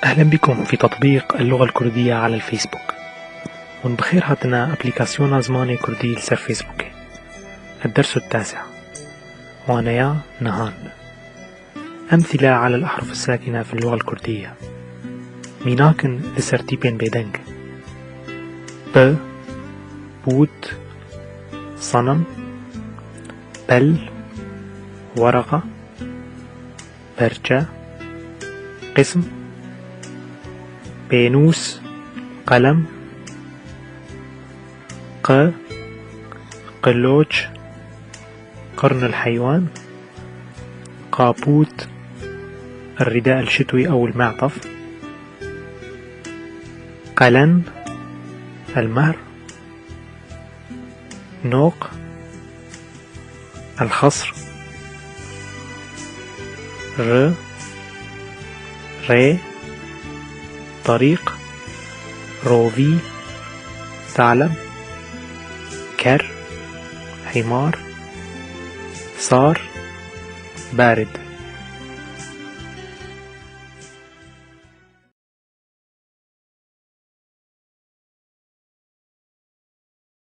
أهلا بكم في تطبيق اللغة الكردية على الفيسبوك. هون بخير هاتنا أبليكاسيون زماني كردي لسر فيسبوك. الدرس 9 وانيا نهان. أمثلة على الأحرف الساكنة في اللغة الكردية. ميناكن لسر تيبين بيدنج: ب، بوت، صنم، بل، ورقة، برجة، قسم، بينوس، قلم، قلوج، قرن الحيوان، قابوت، الرداء الشتوي أو المعطف، قلن، المهر، نوق، الخصر، ري، طريق، روفي، ثعلب، كر، حمار، صار، بارد.